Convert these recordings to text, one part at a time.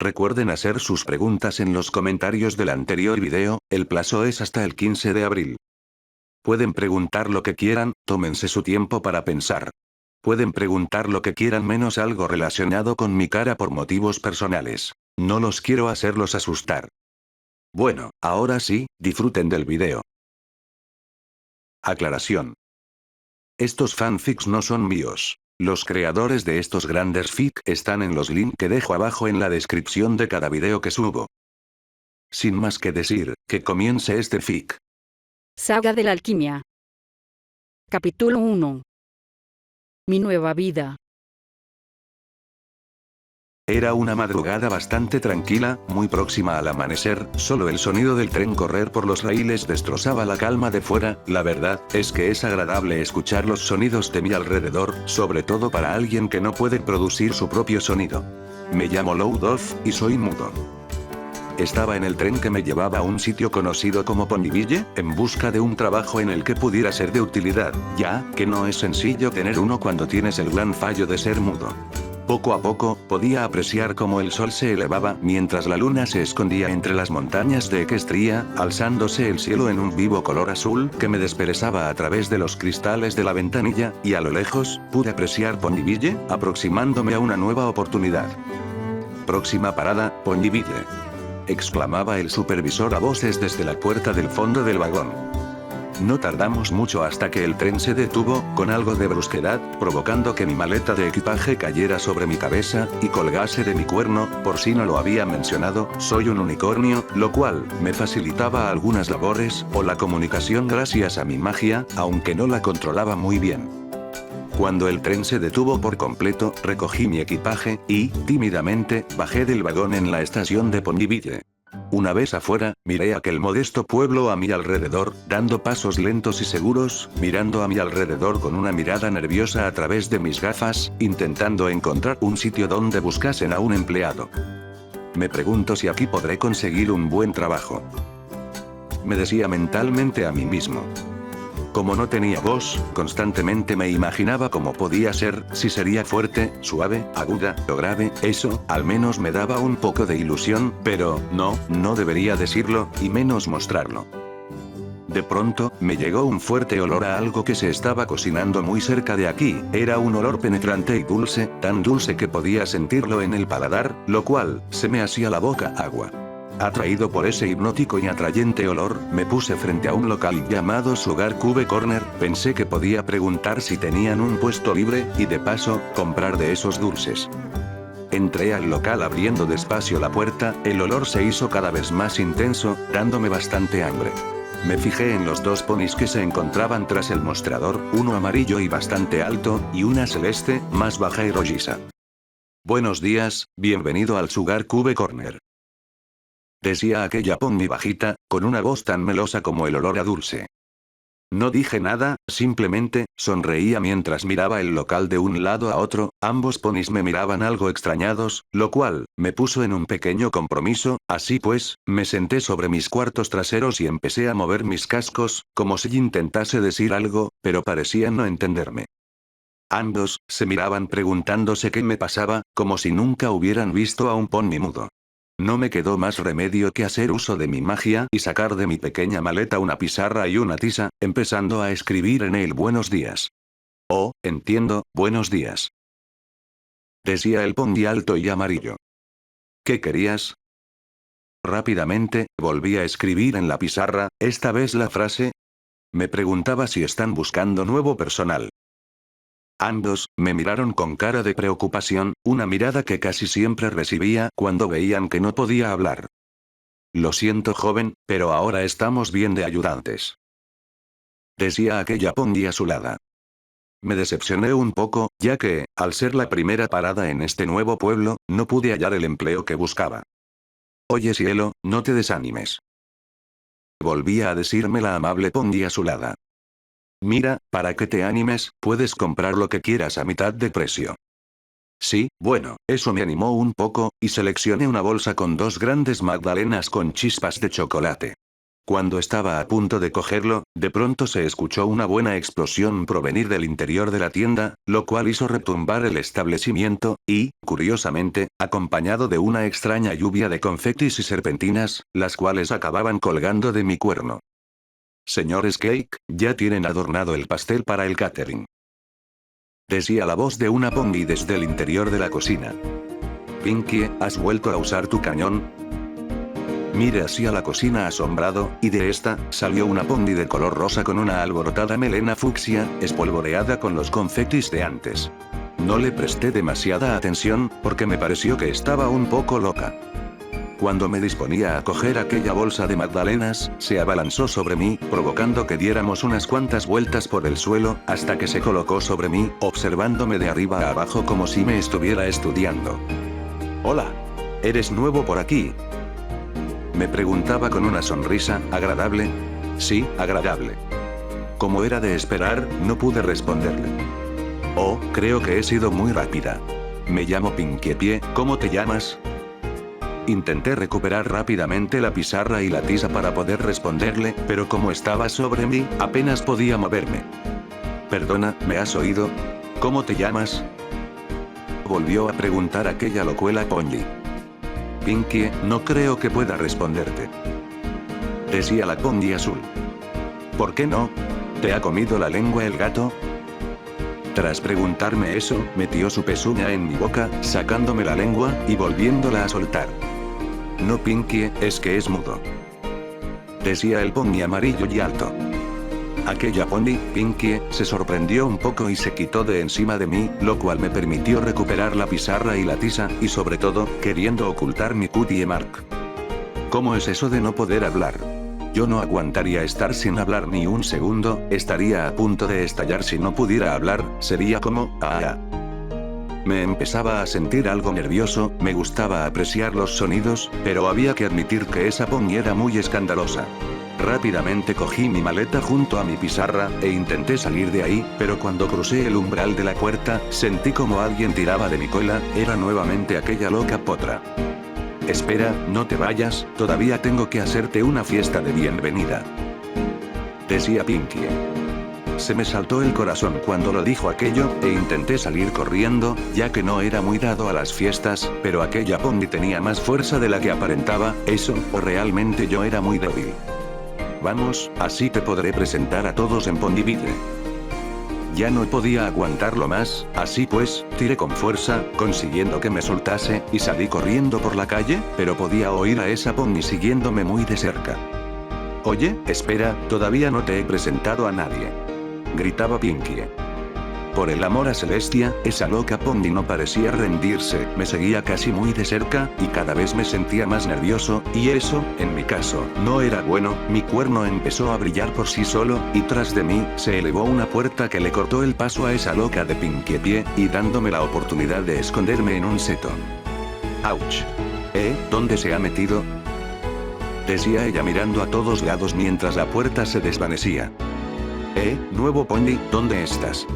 Recuerden hacer sus preguntas en los comentarios del anterior video, el plazo es hasta el 15 de abril. Pueden preguntar lo que quieran, tómense su tiempo para pensar. Pueden preguntar lo que quieran menos algo relacionado con mi cara por motivos personales. No los quiero hacerlos asustar. Bueno, ahora sí, disfruten del video. Aclaración. Estos fanfics no son míos. Los creadores de estos grandes fic están en los links que dejo abajo en la descripción de cada video que subo. Sin más que decir, que comience este fic. Saga de la alquimia. Capítulo 1. Mi nueva vida. Era una madrugada bastante tranquila, muy próxima al amanecer, solo el sonido del tren correr por los raíles destrozaba la calma de fuera. La verdad, es que es agradable escuchar los sonidos de mi alrededor, sobre todo para alguien que no puede producir su propio sonido. Me llamo Loudolf, y soy mudo. Estaba en el tren que me llevaba a un sitio conocido como Ponyville, en busca de un trabajo en el que pudiera ser de utilidad, ya que no es sencillo tener uno cuando tienes el gran fallo de ser mudo. Poco a poco, podía apreciar cómo el sol se elevaba mientras la luna se escondía entre las montañas de Equestria, alzándose el cielo en un vivo color azul que me desperezaba a través de los cristales de la ventanilla, y a lo lejos, pude apreciar Ponyville, aproximándome a una nueva oportunidad. Próxima parada, Ponyville. Exclamaba el supervisor a voces desde la puerta del fondo del vagón. No tardamos mucho hasta que el tren se detuvo, con algo de brusquedad, provocando que mi maleta de equipaje cayera sobre mi cabeza, y colgase de mi cuerno. Por si no lo había mencionado, soy un unicornio, lo cual me facilitaba algunas labores, o la comunicación gracias a mi magia, aunque no la controlaba muy bien. Cuando el tren se detuvo por completo, recogí mi equipaje, y, tímidamente, bajé del vagón en la estación de Ponyville. Una vez afuera, miré aquel modesto pueblo a mi alrededor, dando pasos lentos y seguros, mirando a mi alrededor con una mirada nerviosa a través de mis gafas, intentando encontrar un sitio donde buscasen a un empleado. Me pregunto si aquí podré conseguir un buen trabajo. Me decía mentalmente a mí mismo. Como no tenía voz, constantemente me imaginaba cómo podía ser, si sería fuerte, suave, aguda, o grave. Eso, al menos me daba un poco de ilusión, pero, no debería decirlo, y menos mostrarlo. De pronto, me llegó un fuerte olor a algo que se estaba cocinando muy cerca de aquí. Era un olor penetrante y dulce, tan dulce que podía sentirlo en el paladar, lo cual, se me hacía la boca agua. Atraído por ese hipnótico y atrayente olor, me puse frente a un local llamado Sugar Cube Corner, pensé que podía preguntar si tenían un puesto libre, y de paso, comprar de esos dulces. Entré al local abriendo despacio la puerta, el olor se hizo cada vez más intenso, dándome bastante hambre. Me fijé en los dos ponis que se encontraban tras el mostrador, uno amarillo y bastante alto, y una celeste, más baja y rolliza. Buenos días, bienvenido al Sugar Cube Corner. Decía aquella pony bajita, con una voz tan melosa como el olor a dulce. No dije nada, simplemente, sonreía mientras miraba el local de un lado a otro. Ambos ponis me miraban algo extrañados, lo cual, me puso en un pequeño compromiso. Así pues, me senté sobre mis cuartos traseros y empecé a mover mis cascos, como si intentase decir algo, pero parecían no entenderme. Ambos, se miraban preguntándose qué me pasaba, como si nunca hubieran visto a un pony mudo. No me quedó más remedio que hacer uso de mi magia y sacar de mi pequeña maleta una pizarra y una tiza, empezando a escribir en él buenos días. Oh, entiendo, buenos días. Decía el pony alto y amarillo. ¿Qué querías? Rápidamente, volví a escribir en la pizarra, esta vez la frase. Me preguntaba si están buscando nuevo personal. Ambos, me miraron con cara de preocupación, una mirada que casi siempre recibía cuando veían que no podía hablar. Lo siento joven, pero ahora estamos bien de ayudantes. Decía aquella pony azulada. Me decepcioné un poco, ya que, al ser la primera parada en este nuevo pueblo, no pude hallar el empleo que buscaba. Oye cielo, no te desanimes. Volvía a decirme la amable pony azulada. Mira, para que te animes, puedes comprar lo que quieras a mitad de precio. Sí, bueno, eso me animó un poco, y seleccioné una bolsa con 2 grandes magdalenas con chispas de chocolate. Cuando estaba a punto de cogerlo, de pronto se escuchó una buena explosión provenir del interior de la tienda, lo cual hizo retumbar el establecimiento, y, curiosamente, acompañado de una extraña lluvia de confetis y serpentinas, las cuales acababan colgando de mi cuerno. Señores Cake, ya tienen adornado el pastel para el catering. Decía la voz de una Pongi desde el interior de la cocina. Pinkie, ¿has vuelto a usar tu cañón? Miré hacia la cocina asombrado, y de esta, salió una Pongi de color rosa con una alborotada melena fucsia, espolvoreada con los confetis de antes. No le presté demasiada atención, porque me pareció que estaba un poco loca. Cuando me disponía a coger aquella bolsa de magdalenas, se abalanzó sobre mí, provocando que diéramos unas cuantas vueltas por el suelo, hasta que se colocó sobre mí, observándome de arriba a abajo como si me estuviera estudiando. «Hola. ¿Eres nuevo por aquí?», me preguntaba con una sonrisa. ¿Agradable? Sí, agradable. Como era de esperar, no pude responderle. Oh, creo que he sido muy rápida. Me llamo Pinkie Pie, ¿cómo te llamas? Intenté recuperar rápidamente la pizarra y la tiza para poder responderle, pero como estaba sobre mí, apenas podía moverme. Perdona, ¿me has oído? ¿Cómo te llamas? Volvió a preguntar aquella locuela Pongi. Pinkie, no creo que pueda responderte. Decía la Pongi azul. ¿Por qué no? ¿Te ha comido la lengua el gato? Tras preguntarme eso, metió su pezuña en mi boca, sacándome la lengua, y volviéndola a soltar. No Pinkie, es que es mudo. Decía el Pongi amarillo y alto. Aquella Pongi, Pinkie, se sorprendió un poco y se quitó de encima de mí, lo cual me permitió recuperar la pizarra y la tiza, y sobre todo, queriendo ocultar mi cutie mark. ¿Cómo es eso de no poder hablar? Yo no aguantaría estar sin hablar ni un segundo, estaría a punto de estallar si no pudiera hablar, sería como, Me empezaba a sentir algo nervioso, me gustaba apreciar los sonidos, pero había que admitir que esa Pongi era muy escandalosa. Rápidamente cogí mi maleta junto a mi pizarra, e intenté salir de ahí, pero cuando crucé el umbral de la puerta, sentí como alguien tiraba de mi cola, era nuevamente aquella loca potra. Espera, no te vayas, todavía tengo que hacerte una fiesta de bienvenida. Decía Pinkie. Se me saltó el corazón cuando lo dijo aquello, e intenté salir corriendo, ya que no era muy dado a las fiestas, pero aquella Pongi tenía más fuerza de la que aparentaba, eso, o realmente yo era muy débil. Vamos, así te podré presentar a todos en Pondiville. Ya no podía aguantarlo más, así pues, tiré con fuerza, consiguiendo que me soltase, y salí corriendo por la calle, pero podía oír a esa Pongi siguiéndome muy de cerca. Oye, espera, todavía no te he presentado a nadie. Gritaba Pinkie. Por el amor a Celestia, esa loca Pongi no parecía rendirse, me seguía casi muy de cerca, y cada vez me sentía más nervioso, y eso, en mi caso, no era bueno. Mi cuerno empezó a brillar por sí solo, y tras de mí, se elevó una puerta que le cortó el paso a esa loca de Pinkie Pie, y dándome la oportunidad de esconderme en un seto. ¡Auch! ¿Dónde se ha metido? Decía ella mirando a todos lados mientras la puerta se desvanecía. Nuevo Pongi, ¿dónde estás?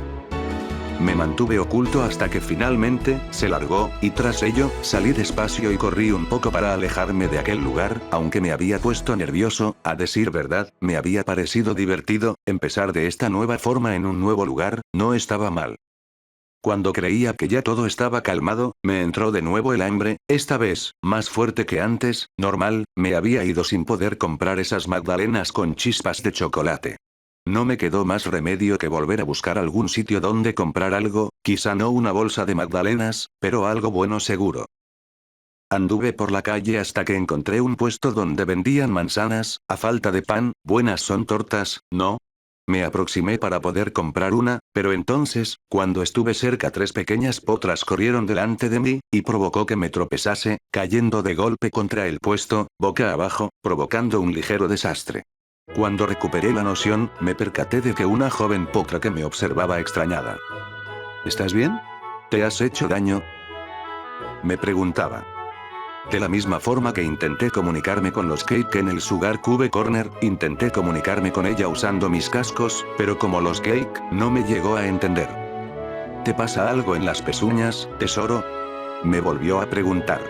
Me mantuve oculto hasta que finalmente, se largó, y tras ello, salí despacio y corrí un poco para alejarme de aquel lugar, aunque me había puesto nervioso, a decir verdad, me había parecido divertido, empezar de esta nueva forma en un nuevo lugar, no estaba mal. Cuando creía que ya todo estaba calmado, me entró de nuevo el hambre, esta vez, más fuerte que antes, normal, me había ido sin poder comprar esas magdalenas con chispas de chocolate. No me quedó más remedio que volver a buscar algún sitio donde comprar algo, quizá no una bolsa de magdalenas, pero algo bueno seguro. Anduve por la calle hasta que encontré un puesto donde vendían manzanas, a falta de pan, buenas son tortas, ¿no? Me aproximé para poder comprar una, pero entonces, cuando estuve cerca 3 pequeñas potras corrieron delante de mí, y provocó que me tropezase, cayendo de golpe contra el puesto, boca abajo, provocando un ligero desastre. Cuando recuperé la noción, me percaté de que una joven potra que me observaba extrañada. ¿Estás bien? ¿Te has hecho daño? Me preguntaba. De la misma forma que intenté comunicarme con los Cake en el Sugar Cube Corner, intenté comunicarme con ella usando mis cascos, pero como los Cake, no me llegó a entender. ¿Te pasa algo en las pezuñas, tesoro? Me volvió a preguntar.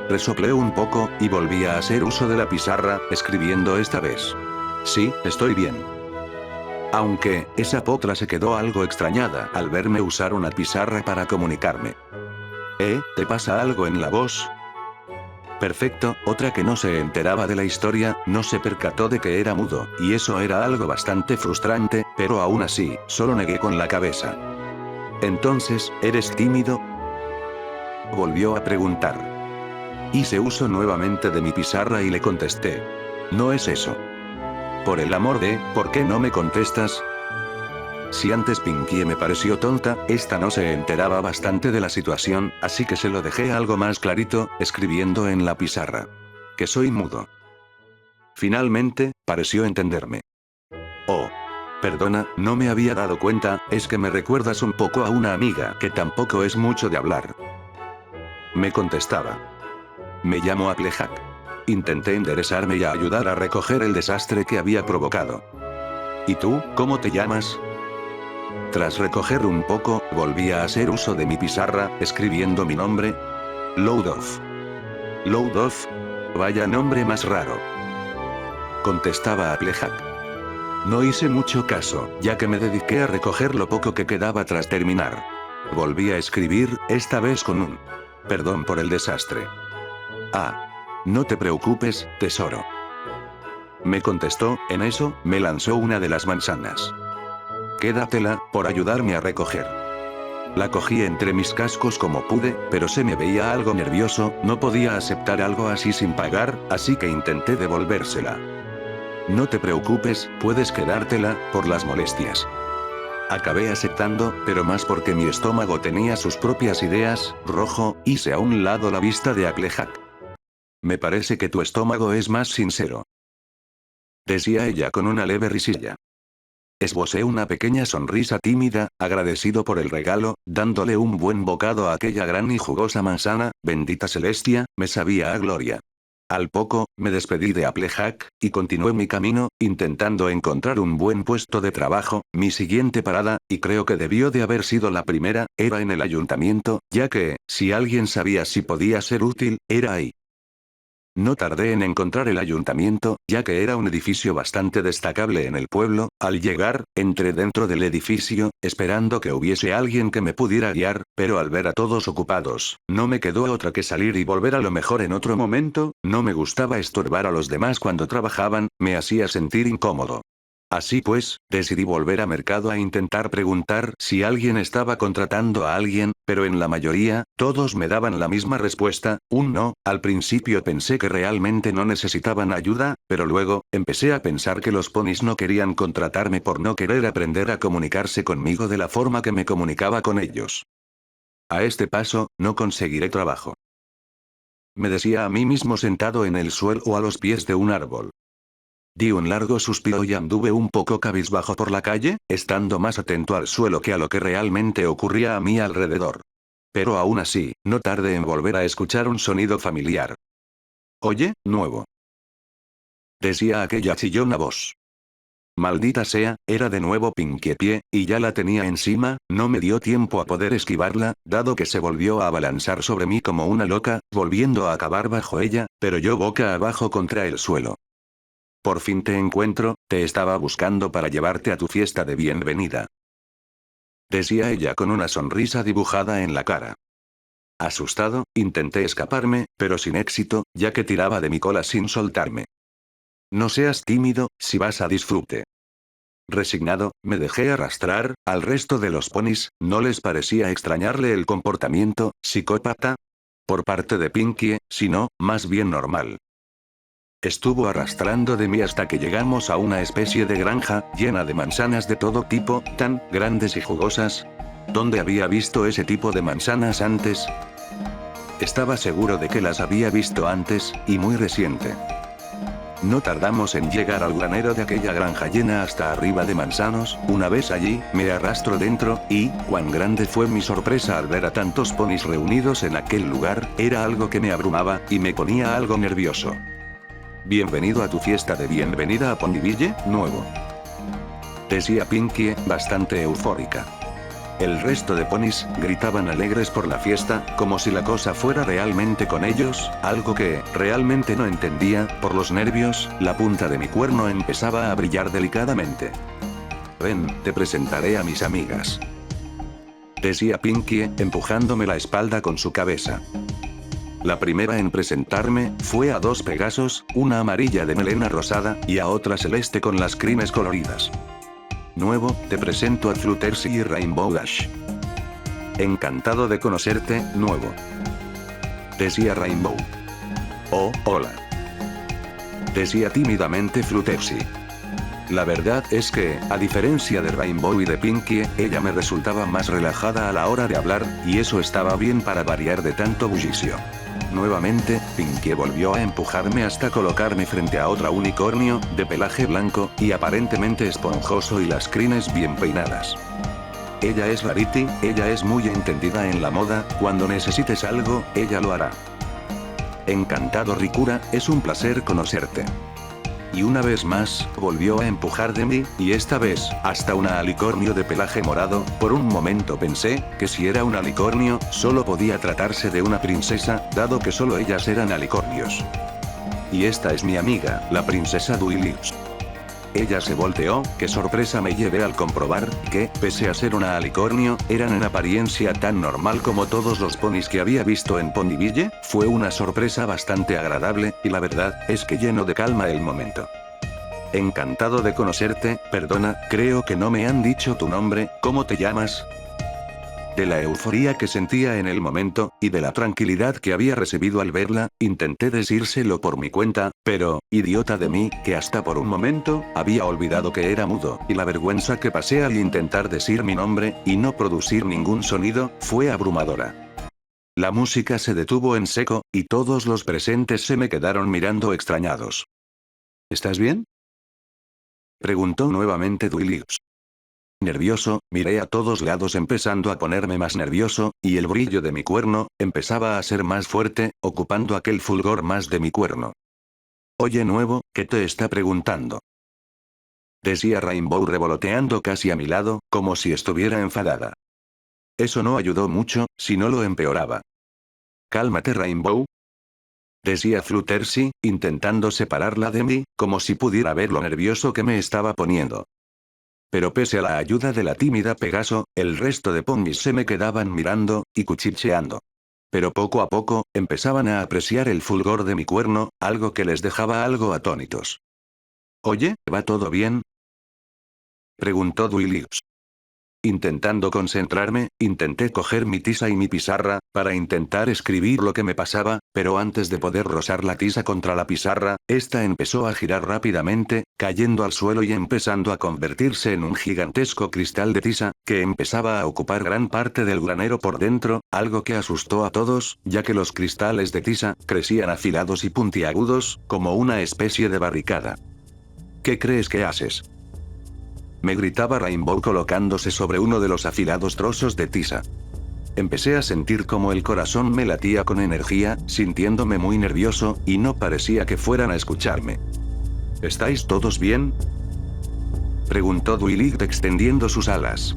Resoplé un poco, y volví a hacer uso de la pizarra, escribiendo esta vez. Sí, estoy bien. Aunque, esa potra se quedó algo extrañada al verme usar una pizarra para comunicarme. ¿Te pasa algo en la voz? Perfecto, otra que no se enteraba de la historia, no se percató de que era mudo, y eso era algo bastante frustrante, pero aún así, solo negué con la cabeza. Entonces, ¿eres tímido? Volvió a preguntar. Hice uso nuevamente de mi pizarra y le contesté. No es eso. Por el amor de, ¿por qué no me contestas? Si antes Pinkie me pareció tonta, esta no se enteraba bastante de la situación, así que se lo dejé algo más clarito, escribiendo en la pizarra. Que soy mudo. Finalmente, pareció entenderme. Oh. Perdona, no me había dado cuenta, es que me recuerdas un poco a una amiga que tampoco es mucho de hablar. Me contestaba. Me llamo Applejack. Intenté enderezarme y ayudar a recoger el desastre que había provocado. ¿Y tú, cómo te llamas? Tras recoger un poco, volví a hacer uso de mi pizarra, escribiendo mi nombre. Loudolf. Loudolf. Vaya nombre más raro. Contestaba Applejack. No hice mucho caso, ya que me dediqué a recoger lo poco que quedaba tras terminar. Volví a escribir, esta vez con un perdón por el desastre. No te preocupes, tesoro. Me contestó, en eso, me lanzó una de las manzanas. Quédatela, por ayudarme a recoger. La cogí entre mis cascos como pude, pero se me veía algo nervioso, no podía aceptar algo así sin pagar, así que intenté devolvérsela. No te preocupes, puedes quedártela, por las molestias. Acabé aceptando, pero más porque mi estómago tenía sus propias ideas, rojo, hice a un lado la vista de Applejack. Me parece que tu estómago es más sincero. Decía ella con una leve risilla. Esbocé una pequeña sonrisa tímida, agradecido por el regalo, dándole un buen bocado a aquella gran y jugosa manzana, bendita Celestia, me sabía a gloria. Al poco, me despedí de Applejack, y continué mi camino, intentando encontrar un buen puesto de trabajo. Mi siguiente parada, y creo que debió de haber sido la primera, era en el ayuntamiento, ya que, si alguien sabía si podía ser útil, era ahí. No tardé en encontrar el ayuntamiento, ya que era un edificio bastante destacable en el pueblo. Al llegar, entré dentro del edificio, esperando que hubiese alguien que me pudiera guiar, pero al ver a todos ocupados, no me quedó otra que salir y volver a lo mejor en otro momento. No me gustaba estorbar a los demás cuando trabajaban, me hacía sentir incómodo. Así pues, decidí volver a mercado a intentar preguntar si alguien estaba contratando a alguien, pero en la mayoría, todos me daban la misma respuesta, un no. Al principio pensé que realmente no necesitaban ayuda, pero luego, empecé a pensar que los ponis no querían contratarme por no querer aprender a comunicarse conmigo de la forma que me comunicaba con ellos. A este paso, no conseguiré trabajo. Me decía a mí mismo sentado en el suelo o a los pies de un árbol. Di un largo suspiro y anduve un poco cabizbajo por la calle, estando más atento al suelo que a lo que realmente ocurría a mi alrededor. Pero aún así, no tardé en volver a escuchar un sonido familiar. «Oye, nuevo», decía aquella chillona voz. Maldita sea, era de nuevo Pinkie Pie, y ya la tenía encima. No me dio tiempo a poder esquivarla, dado que se volvió a abalanzar sobre mí como una loca, volviendo a acabar bajo ella, pero yo boca abajo contra el suelo. Por fin te encuentro, te estaba buscando para llevarte a tu fiesta de bienvenida. Decía ella con una sonrisa dibujada en la cara. Asustado, intenté escaparme, pero sin éxito, ya que tiraba de mi cola sin soltarme. No seas tímido, si vas a disfrute. Resignado, me dejé arrastrar. Al resto de los ponis, no les parecía extrañarle el comportamiento psicópata por parte de Pinkie, sino, más bien normal. Estuvo arrastrando de mí hasta que llegamos a una especie de granja, llena de manzanas de todo tipo, tan grandes y jugosas. ¿Dónde había visto ese tipo de manzanas antes? Estaba seguro de que las había visto antes, y muy reciente. No tardamos en llegar al granero de aquella granja llena hasta arriba de manzanos. Una vez allí, me arrastro dentro, y, cuán grande fue mi sorpresa al ver a tantos ponis reunidos en aquel lugar. Era algo que me abrumaba, y me ponía algo nervioso. Bienvenido a tu fiesta de bienvenida a Ponyville, nuevo. Decía Pinkie, bastante eufórica. El resto de ponis gritaban alegres por la fiesta, como si la cosa fuera realmente con ellos, algo que realmente no entendía. Por los nervios, la punta de mi cuerno empezaba a brillar delicadamente. Ven, te presentaré a mis amigas, decía Pinkie, empujándome la espalda con su cabeza. La primera en presentarme fue a dos Pegasos, una amarilla de melena rosada y a otra celeste con las crines coloridas. Nuevo, te presento a Fluttershy y Rainbow Dash. Encantado de conocerte, nuevo, decía Rainbow. Oh, hola, decía tímidamente Fluttershy. La verdad es que, a diferencia de Rainbow y de Pinkie, ella me resultaba más relajada a la hora de hablar, y eso estaba bien para variar de tanto bullicio. Nuevamente, Pinkie volvió a empujarme hasta colocarme frente a otra unicornio, de pelaje blanco, y aparentemente esponjoso y las crines bien peinadas. Ella es Rarity, ella es muy entendida en la moda, cuando necesites algo, ella lo hará. Encantado Rikura, es un placer conocerte. Y una vez más, volvió a empujar de mí, y esta vez, hasta una alicornio de pelaje morado. Por un momento pensé, que si era un alicornio, solo podía tratarse de una princesa, dado que solo ellas eran alicornios. Y esta es mi amiga, la princesa Duilius. Ella se volteó, qué sorpresa me llevé al comprobar, que, pese a ser una alicornio, eran en apariencia tan normal como todos los ponis que había visto en Ponyville. Fue una sorpresa bastante agradable, y la verdad, es que llenó de calma el momento. Encantado de conocerte, perdona, creo que no me han dicho tu nombre, ¿cómo te llamas? De la euforía que sentía en el momento, y de la tranquilidad que había recibido al verla, intenté decírselo por mi cuenta, pero, idiota de mí, que hasta por un momento, había olvidado que era mudo, y la vergüenza que pasé al intentar decir mi nombre, y no producir ningún sonido, fue abrumadora. La música se detuvo en seco, y todos los presentes se me quedaron mirando extrañados. ¿Estás bien?, preguntó nuevamente Duilius. Nervioso, miré a todos lados empezando a ponerme más nervioso, y el brillo de mi cuerno empezaba a ser más fuerte, ocupando aquel fulgor más de mi cuerno. Oye nuevo, ¿qué te está preguntando?, decía Rainbow revoloteando casi a mi lado, como si estuviera enfadada. Eso no ayudó mucho, sino lo empeoraba. Cálmate Rainbow, decía Fluttershy, intentando separarla de mí, como si pudiera ver lo nervioso que me estaba poniendo. Pero pese a la ayuda de la tímida Pegaso, el resto de ponis se me quedaban mirando, y cuchicheando. Pero poco a poco, empezaban a apreciar el fulgor de mi cuerno, algo que les dejaba algo atónitos. Oye, ¿va todo bien?, preguntó Duilius. Intentando concentrarme, intenté coger mi tiza y mi pizarra, para intentar escribir lo que me pasaba, pero antes de poder rozar la tiza contra la pizarra, esta empezó a girar rápidamente, cayendo al suelo y empezando a convertirse en un gigantesco cristal de tiza, que empezaba a ocupar gran parte del granero por dentro, algo que asustó a todos, ya que los cristales de tiza crecían afilados y puntiagudos, como una especie de barricada. ¿Qué crees que haces?, me gritaba Rainbow colocándose sobre uno de los afilados trozos de tiza. Empecé a sentir como el corazón me latía con energía, sintiéndome muy nervioso, y no parecía que fueran a escucharme. ¿Estáis todos bien?, preguntó Duilius extendiendo sus alas.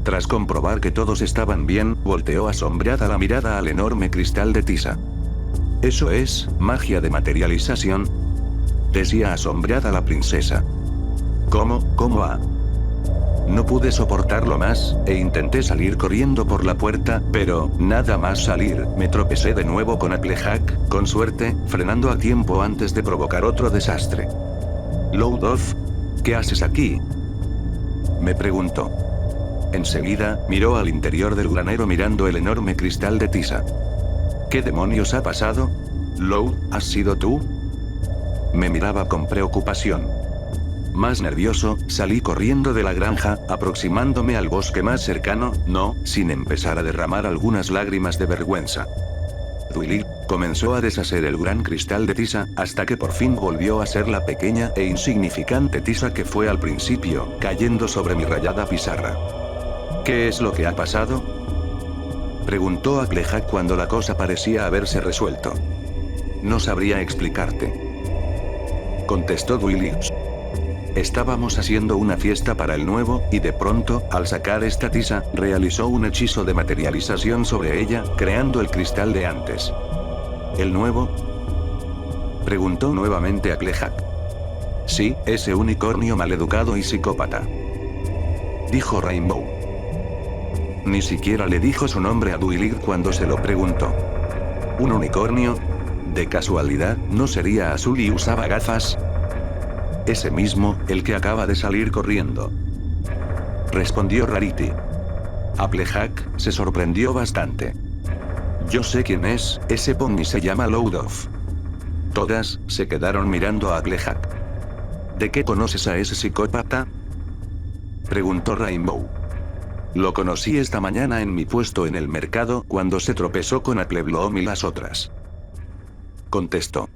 Tras comprobar que todos estaban bien, volteó asombrada la mirada al enorme cristal de tiza. Eso es, magia de materialización, decía asombrada la princesa. ¿Cómo ha? No pude soportarlo más, e intenté salir corriendo por la puerta, pero, nada más salir, me tropecé de nuevo con Applejack, con suerte, frenando a tiempo antes de provocar otro desastre. Loudolf, ¿qué haces aquí?, me preguntó. Enseguida, miró al interior del granero mirando el enorme cristal de tiza. ¿Qué demonios ha pasado? Loud, ¿has sido tú?, me miraba con preocupación. Más nervioso, salí corriendo de la granja, aproximándome al bosque más cercano, sin empezar a derramar algunas lágrimas de vergüenza. Duilius comenzó a deshacer el gran cristal de tiza, hasta que por fin volvió a ser la pequeña e insignificante tiza que fue al principio, cayendo sobre mi rayada pizarra. ¿Qué es lo que ha pasado?, preguntó Applejack cuando la cosa parecía haberse resuelto. No sabría explicarte, contestó Duilius. Estábamos haciendo una fiesta para el nuevo, y de pronto, al sacar esta tiza, realizó un hechizo de materialización sobre ella, creando el cristal de antes. ¿El nuevo?, preguntó nuevamente a Klejak. Sí, ese unicornio maleducado y psicópata, dijo Rainbow. Ni siquiera le dijo su nombre a Duilig cuando se lo preguntó. ¿Un unicornio? ¿De casualidad, no sería azul y usaba gafas? Ese mismo, el que acaba de salir corriendo, respondió Rarity. Applejak se sorprendió bastante. Yo sé quién es, ese pony se llama Loudov. Todas se quedaron mirando a Applejak. ¿De qué conoces a ese psicópata?, preguntó Rainbow. Lo conocí esta mañana en mi puesto en el mercado cuando se tropezó con Applebloom y las otras, contestó.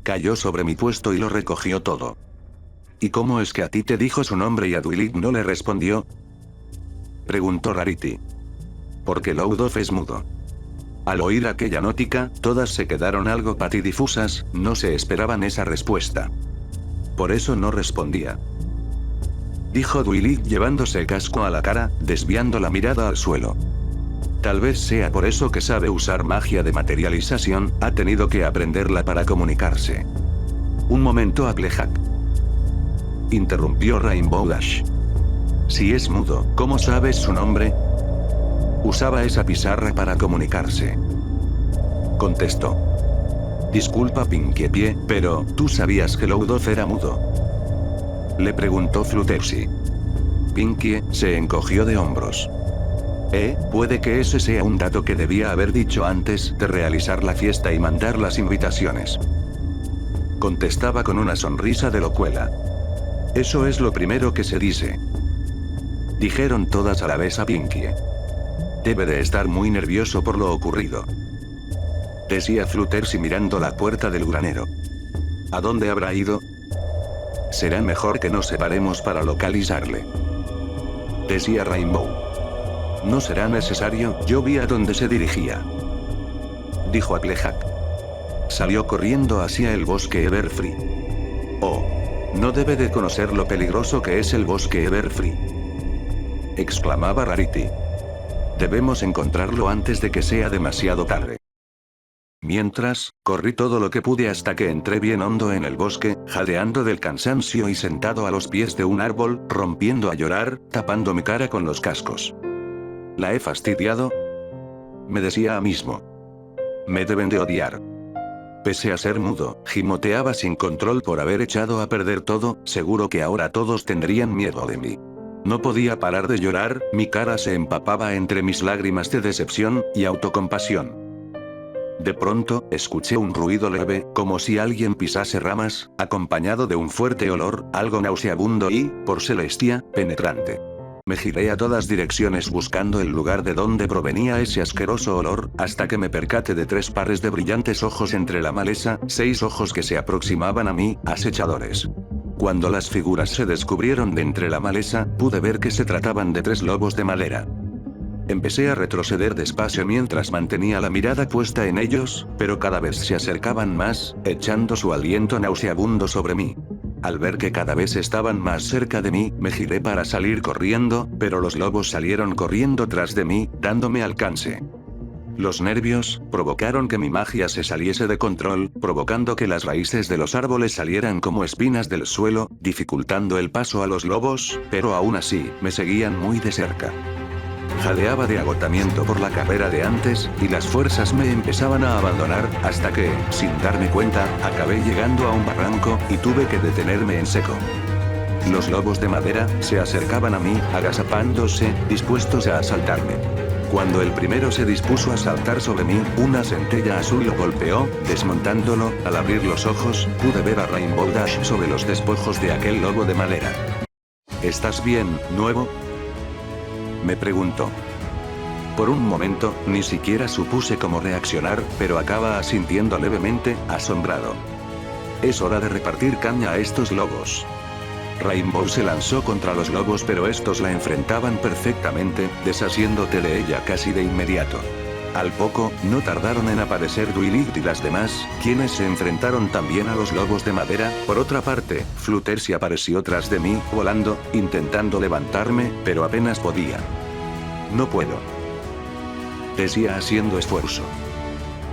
Cayó sobre mi puesto y lo recogió todo. ¿Y cómo es que a ti te dijo su nombre y a Duilig no le respondió?, preguntó Rarity. Porque Loudov es mudo. Al oír aquella nótica, todas se quedaron algo patidifusas, no se esperaban esa respuesta. Por eso no respondía, dijo Duilig llevándose el casco a la cara, desviando la mirada al suelo. Tal vez sea por eso que sabe usar magia de materialización, ha tenido que aprenderla para comunicarse. Un momento, Applejak, interrumpió Rainbow Dash. Si es mudo, ¿cómo sabes su nombre? Usaba esa pizarra para comunicarse, contestó. Disculpa Pinkie Pie, pero, ¿tú sabías que Loudov era mudo?, le preguntó Fluttershy. Pinkie se encogió de hombros. Puede que ese sea un dato que debía haber dicho antes de realizar la fiesta y mandar las invitaciones, contestaba con una sonrisa de locuela. Eso es lo primero que se dice, dijeron todas a la vez a Pinkie. Debe de estar muy nervioso por lo ocurrido, decía Fluttershy mirando la puerta del granero. ¿A dónde habrá ido? Será mejor que nos separemos para localizarle, decía Rainbow. No será necesario, yo vi a dónde se dirigía, dijo Applejak. Salió corriendo hacia el bosque Everfree. Oh, no debe de conocer lo peligroso que es el bosque Everfree, exclamaba Rarity. Debemos encontrarlo antes de que sea demasiado tarde. Mientras, corrí todo lo que pude hasta que entré bien hondo en el bosque, jadeando del cansancio y sentado a los pies de un árbol, rompiendo a llorar, tapando mi cara con los cascos. ¿La he fastidiado?, me decía a mí mismo. Me deben de odiar. Pese a ser mudo, gimoteaba sin control por haber echado a perder todo, seguro que ahora todos tendrían miedo de mí. No podía parar de llorar, mi cara se empapaba entre mis lágrimas de decepción y autocompasión. De pronto, escuché un ruido leve, como si alguien pisase ramas, acompañado de un fuerte olor, algo nauseabundo y, por Celestia, penetrante. Me giré a todas direcciones buscando el lugar de donde provenía ese asqueroso olor, hasta que me percaté de 3 pares de brillantes ojos entre la maleza, 6 ojos que se aproximaban a mí, acechadores. Cuando las figuras se descubrieron de entre la maleza, pude ver que se trataban de 3 lobos de madera. Empecé a retroceder despacio mientras mantenía la mirada puesta en ellos, pero cada vez se acercaban más, echando su aliento nauseabundo sobre mí. Al ver que cada vez estaban más cerca de mí, me giré para salir corriendo, pero los lobos salieron corriendo tras de mí, dándome alcance. Los nervios provocaron que mi magia se saliese de control, provocando que las raíces de los árboles salieran como espinas del suelo, dificultando el paso a los lobos, pero aún así, me seguían muy de cerca. Jadeaba de agotamiento por la carrera de antes, y las fuerzas me empezaban a abandonar, hasta que, sin darme cuenta, acabé llegando a un barranco, y tuve que detenerme en seco. Los lobos de madera se acercaban a mí, agazapándose, dispuestos a asaltarme. Cuando el primero se dispuso a saltar sobre mí, una centella azul lo golpeó, desmontándolo. Al abrir los ojos, pude ver a Rainbow Dash sobre los despojos de aquel lobo de madera. ¿Estás bien, nuevo?, me preguntó. Por un momento, ni siquiera supuse cómo reaccionar, pero acaba asintiendo levemente, asombrado. Es hora de repartir caña a estos lobos. Rainbow se lanzó contra los lobos, pero estos la enfrentaban perfectamente, deshaciéndote de ella casi de inmediato. Al poco, no tardaron en aparecer Duilig y las demás, quienes se enfrentaron también a los lobos de madera. Por otra parte, Fluttershy apareció tras de mí, volando, intentando levantarme, pero apenas podía. No puedo, decía haciendo esfuerzo.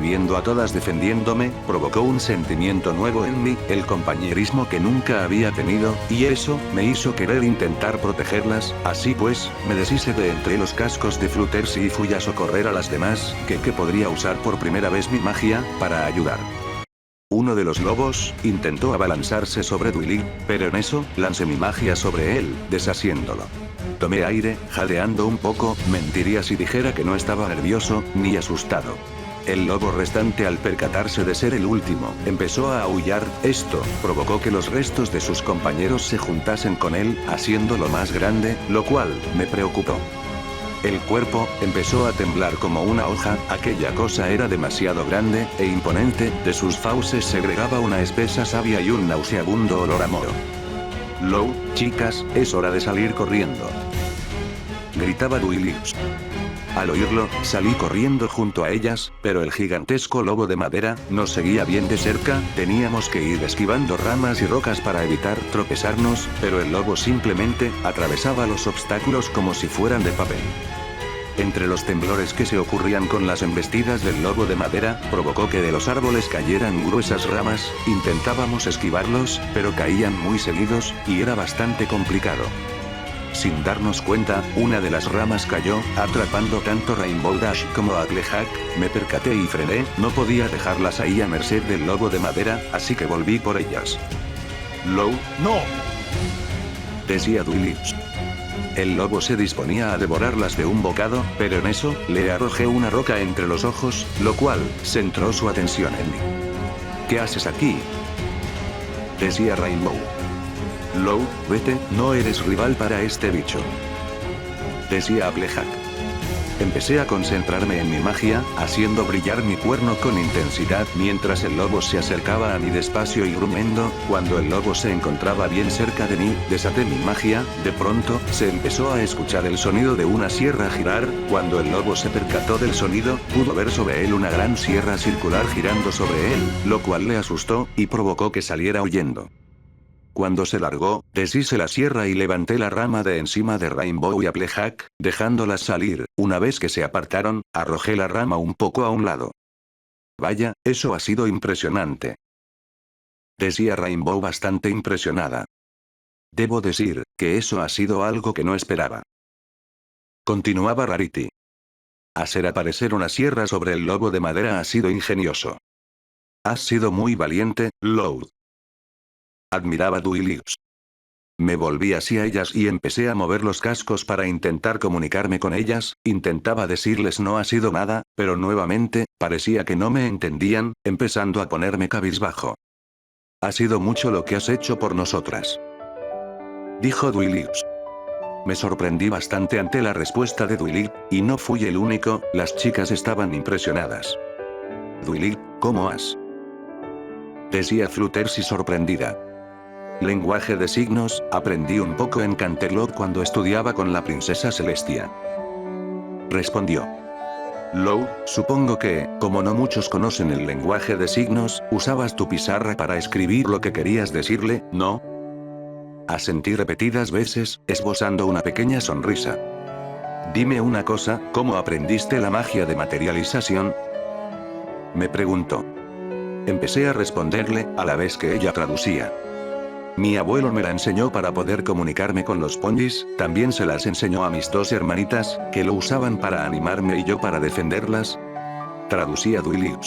Viendo a todas defendiéndome, provocó un sentimiento nuevo en mí, el compañerismo que nunca había tenido, y eso me hizo querer intentar protegerlas. Así pues, me deshice de entre los cascos de Fluttershy y fui a socorrer a las demás, que podría usar por primera vez mi magia, para ayudar. Uno de los lobos intentó abalanzarse sobre Duilig, pero en eso, lancé mi magia sobre él, deshaciéndolo. Tomé aire, jadeando un poco, mentiría si dijera que no estaba nervioso, ni asustado. El lobo restante, al percatarse de ser el último, empezó a aullar. Esto provocó que los restos de sus compañeros se juntasen con él, haciéndolo más grande, lo cual me preocupó. El cuerpo empezó a temblar como una hoja, aquella cosa era demasiado grande e imponente, de sus fauces segregaba una espesa savia y un nauseabundo olor a moho. «Lou, chicas, es hora de salir corriendo», gritaba Duilig. Al oírlo, salí corriendo junto a ellas, pero el gigantesco lobo de madera nos seguía bien de cerca. Teníamos que ir esquivando ramas y rocas para evitar tropezarnos, pero el lobo simplemente atravesaba los obstáculos como si fueran de papel. Entre los temblores que se ocurrían con las embestidas del lobo de madera, provocó que de los árboles cayeran gruesas ramas. Intentábamos esquivarlos, pero caían muy seguidos, y era bastante complicado. Sin darnos cuenta, una de las ramas cayó, atrapando tanto a Rainbow Dash como a Applejack. Me percaté y frené, no podía dejarlas ahí a merced del lobo de madera, así que volví por ellas. «Lou, no», decía Duilig. El lobo se disponía a devorarlas de un bocado, pero en eso, le arrojé una roca entre los ojos, lo cual centró su atención en mí. «¿Qué haces aquí?», decía Rainbow. «Lou, vete, no eres rival para este bicho», decía Applejack. Empecé a concentrarme en mi magia, haciendo brillar mi cuerno con intensidad mientras el lobo se acercaba a mí despacio y gruñendo. Cuando el lobo se encontraba bien cerca de mí, desaté mi magia. De pronto, se empezó a escuchar el sonido de una sierra girar. Cuando el lobo se percató del sonido, pudo ver sobre él una gran sierra circular girando sobre él, lo cual le asustó, y provocó que saliera huyendo. Cuando se largó, deshice la sierra y levanté la rama de encima de Rainbow y Applejack, dejándolas salir. Una vez que se apartaron, arrojé la rama un poco a un lado. «Vaya, eso ha sido impresionante», decía Rainbow bastante impresionada. «Debo decir, que eso ha sido algo que no esperaba», continuaba Rarity. «Hacer aparecer una sierra sobre el lobo de madera ha sido ingenioso. Has sido muy valiente, Lou», admiraba Duilig. Me volví hacia ellas y empecé a mover los cascos para intentar comunicarme con ellas. Intentaba decirles no ha sido nada, pero nuevamente, parecía que no me entendían, empezando a ponerme cabizbajo. «Ha sido mucho lo que has hecho por nosotras», dijo Duilig. Me sorprendí bastante ante la respuesta de Duilig, y no fui el único. Las chicas estaban impresionadas. «Duilig, ¿cómo has?», decía Fluttershy sorprendida. «Lenguaje de signos, aprendí un poco en Canterlot cuando estudiaba con la princesa Celestia», respondió. «Lou, supongo que, como no muchos conocen el lenguaje de signos, usabas tu pizarra para escribir lo que querías decirle, ¿no?», asentí repetidas veces, esbozando una pequeña sonrisa. «Dime una cosa, ¿cómo aprendiste la magia de materialización?», me preguntó. Empecé a responderle, a la vez que ella traducía. «Mi abuelo me la enseñó para poder comunicarme con los pondis, también se las enseñó a mis dos hermanitas, que lo usaban para animarme y yo para defenderlas», traducía Duilig.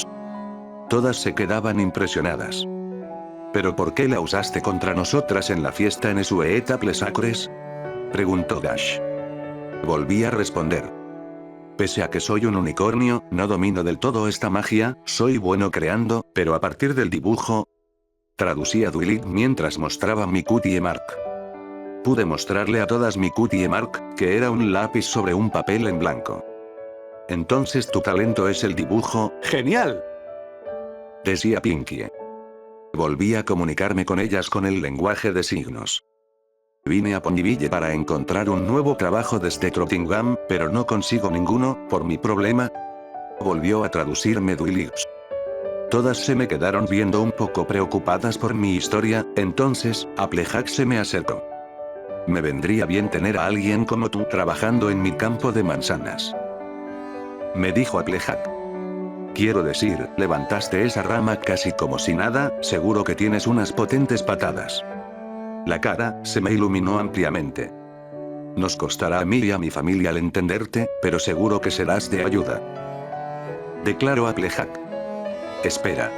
Todas se quedaban impresionadas. «¿Pero por qué la usaste contra nosotras en la fiesta en Esueet Applesacres?», preguntó Dash. Volví a responder. «Pese a que soy un unicornio, no domino del todo esta magia, soy bueno creando, pero a partir del dibujo», traducía Duilig mientras mostraba mi cutie mark. Pude mostrarle a todas mi cutie mark, que era un lápiz sobre un papel en blanco. «Entonces tu talento es el dibujo». «¡Genial!», decía Pinkie. Volví a comunicarme con ellas con el lenguaje de signos. Vine a Ponyville para encontrar un nuevo trabajo desde Trottingham, pero no consigo ninguno, por mi problema. volvió a traducirme Duilix. Todas se me quedaron viendo un poco preocupadas por mi historia, entonces, Applejack se me acercó. Me vendría bien tener a alguien como tú trabajando en mi campo de manzanas. Me dijo Applejack. Quiero decir, levantaste esa rama casi como si nada, seguro que tienes unas potentes patadas. La cara se me iluminó ampliamente. Nos costará a mí y a mi familia al entenderte, pero seguro que serás de ayuda. Declaró Applejack. Espera.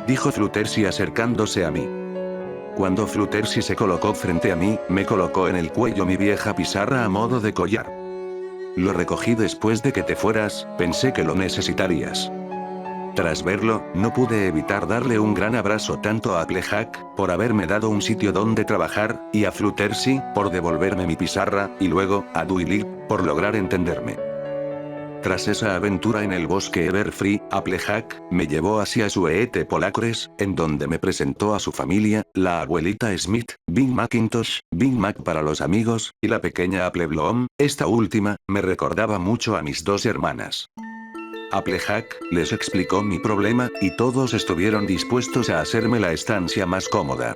Dijo Fluttershy acercándose a mí. Cuando Fluttershy se colocó frente a mí, me colocó en el cuello mi vieja pizarra a modo de collar. Lo recogí después de que te fueras, pensé que lo necesitarías. Tras verlo, no pude evitar darle un gran abrazo tanto a Applejack, por haberme dado un sitio donde trabajar, y a Fluttershy, por devolverme mi pizarra, y luego, a Duilip, por lograr entenderme. Tras esa aventura en el bosque Everfree, Applejack me llevó hacia su Eete Polacres, en donde me presentó a su familia, la abuelita Smith, Bing Macintosh, Bing Mac para los amigos, y la pequeña Apple Bloom. Esta última, me recordaba mucho a mis dos hermanas. Applejack les explicó mi problema, y todos estuvieron dispuestos a hacerme la estancia más cómoda.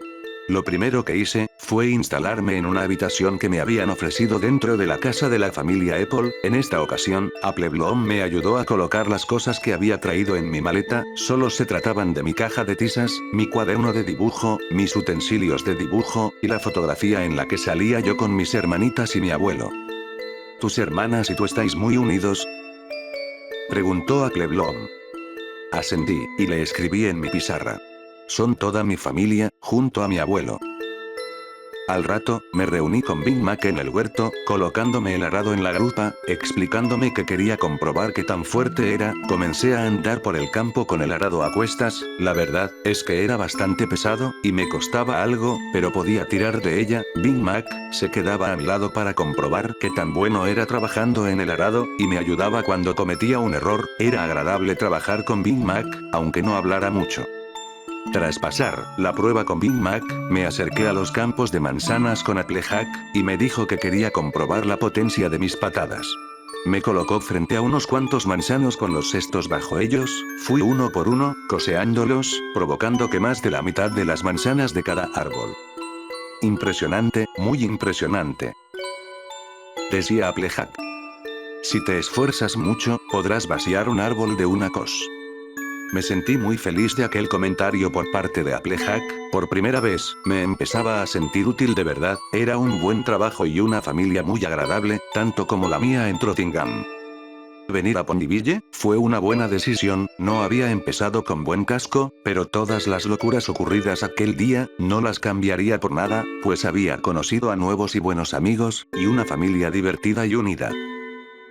Lo primero que hice, fue instalarme en una habitación que me habían ofrecido dentro de la casa de la familia Apple. En esta ocasión, Apple Bloom me ayudó a colocar las cosas que había traído en mi maleta, solo se trataban de mi caja de tizas, mi cuaderno de dibujo, mis utensilios de dibujo, y la fotografía en la que salía yo con mis hermanitas y mi abuelo. ¿Tus hermanas y tú estáis muy unidos?, preguntó Apple Bloom. Asentí, y le escribí en mi pizarra. Son toda mi familia, junto a mi abuelo. Al rato, me reuní con Big Mac en el huerto, colocándome el arado en la grupa, explicándome que quería comprobar qué tan fuerte era. Comencé a andar por el campo con el arado a cuestas, la verdad, es que era bastante pesado, y me costaba algo, pero podía tirar de ella. Big Mac se quedaba a mi lado para comprobar qué tan bueno era trabajando en el arado, y me ayudaba cuando cometía un error. Era agradable trabajar con Big Mac, aunque no hablara mucho. Tras pasar la prueba con Big Mac, me acerqué a los campos de manzanas con Applejack, y me dijo que quería comprobar la potencia de mis patadas. Me colocó frente a unos cuantos manzanos con los cestos bajo ellos, fui uno por uno, coseándolos, provocando que más de la mitad de las manzanas de cada árbol. Impresionante, muy impresionante, decía Applejack. Si te esfuerzas mucho, podrás vaciar un árbol de una cos. Me sentí muy feliz de aquel comentario por parte de Applejack. Por primera vez, me empezaba a sentir útil de verdad. Era un buen trabajo y una familia muy agradable, tanto como la mía en Trottingham. Venir a Ponyville fue una buena decisión. No había empezado con buen casco, pero todas las locuras ocurridas aquel día, no las cambiaría por nada, pues había conocido a nuevos y buenos amigos, y una familia divertida y unida.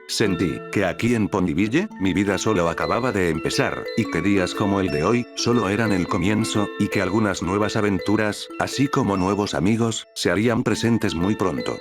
Sentí que aquí en Ponyville, mi vida solo acababa de empezar, y que días como el de hoy, solo eran el comienzo, y que algunas nuevas aventuras, así como nuevos amigos, se harían presentes muy pronto.